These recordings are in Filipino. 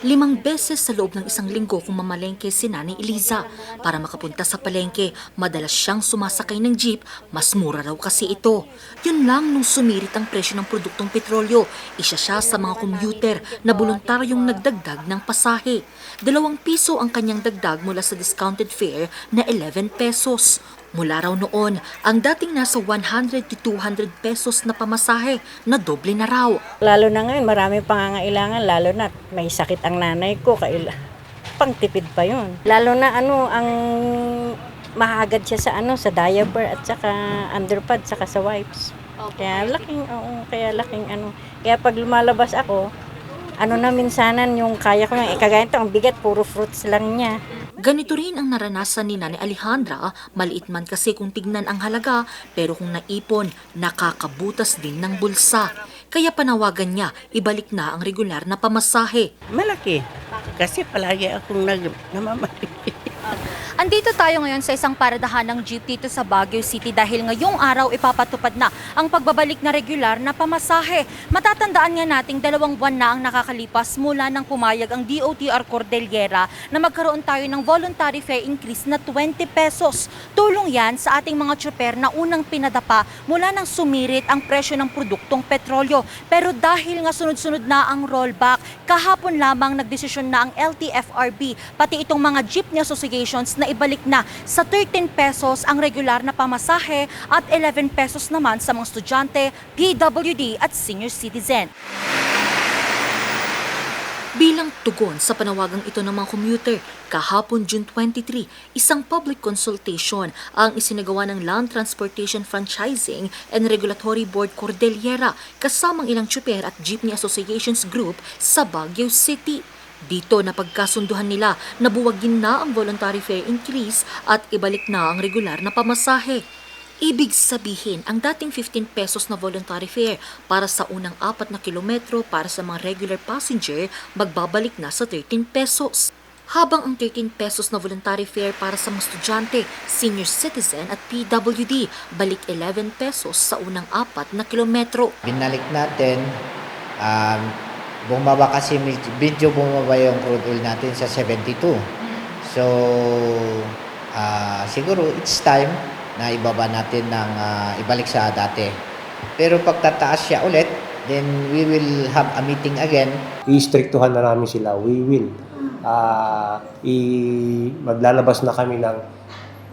5 beses sa loob ng isang linggo kung mamalengke si Nanay Eliza. Para makapunta sa palengke, madalas siyang sumasakay ng jeep, mas mura raw kasi ito. Yun lang nung sumirit ang presyo ng produktong petrolyo, isa siya sa mga commuter na voluntaryong nagdagdag ng pasahe. 2 piso ang kanyang dagdag mula sa discounted fare na 11 pesos. Mula raw noon, ang dating nasa 100 to 200 pesos na pamasahe na doble na raw. Lalo na ngayon, marami pangangailangan, lalo na may sakit ang nanay ko, pangtipid pa yun. Lalo na ang mahagad siya sa diaper at saka underpad, saka sa wipes. Kaya pag lumalabas ako, minsanan yung kaya ko, kagaya ito, ang bigat, puro fruits lang niya. Ganito rin ang naranasan ni Nanay Alejandra, maliit man kasi kung tignan ang halaga, pero kung naipon, nakakabutas din ng bulsa. Kaya panawagan niya, ibalik na ang regular na pamasahe. Malaki, kasi palagi akong namamali. Andito tayo ngayon sa isang paradahan ng jeep dito sa Baguio City dahil ngayong araw ipapatupad na ang pagbabalik na regular na pamasahe. Matatandaan nga nating 2 buwan na ang nakakalipas mula nang pumayag ang DOTR Cordillera na magkaroon tayo ng voluntary fare increase na 20 pesos. Tulong yan sa ating mga tsuper na unang pinadapa mula nang sumirit ang presyo ng produktong petrolyo. Pero dahil nga sunod-sunod na ang rollback, kahapon lamang nagdesisyon na ang LTFRB pati itong mga jeepney associations na ibalik na sa 13 pesos ang regular na pamasahe at 11 pesos naman sa mga estudyante, PWD at senior citizen. Bilang tugon sa panawagang ito ng mga commuter, kahapon June 23, isang public consultation ang isinagawa ng Land Transportation Franchising and Regulatory Board Cordillera kasamang ilang tsuper at jeepney associations group sa Baguio City. Dito napagkasunduhan nila na buwagin na ang voluntary fare increase at ibalik na ang regular na pamasahe. Ibig sabihin, ang dating 15 pesos na voluntary fare para sa unang 4 na kilometro para sa mga regular passenger, magbabalik na sa 13 pesos. Habang ang 13 pesos na voluntary fare para sa mga estudyante, senior citizen at PWD, balik 11 pesos sa unang 4 na kilometro. Binalik natin, bumaba kasi bumaba yung crude oil natin sa 72. So, siguro it's time na ibaba natin ng ibalik sa dati. Pero pag tataas siya ulit, then we will have a meeting again. I-strictuhan na namin sila. We will. Maglalabas na kami ng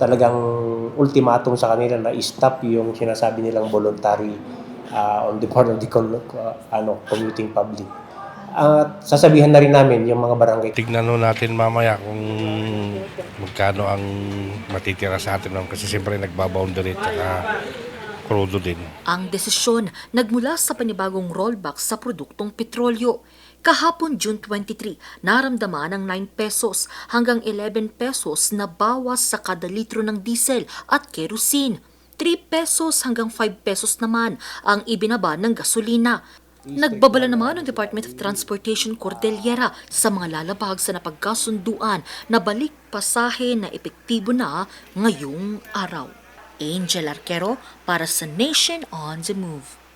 talagang ultimatum sa kanila na i-stop yung sinasabi nilang voluntary on the part of the commuting public. At sasabihan na rin namin yung mga barangay. Tignan natin mamaya kung magkano ang matitira sa atin kasi siyempre nagbaboundary at krudo din. Ang desisyon nagmula sa panibagong rollback sa produktong petrolyo. Kahapon June 23, naramdaman ang 9 pesos hanggang 11 pesos na bawas sa kada litro ng diesel at kerosene. 3 pesos hanggang 5 pesos naman ang ibinaba ng gasolina. Nagbabala naman ang Department of Transportation Cordillera sa mga lalabag sa napagkasunduan na balik pasahe na epektibo na ngayong araw. Angel Arquero para sa Nation on the Move.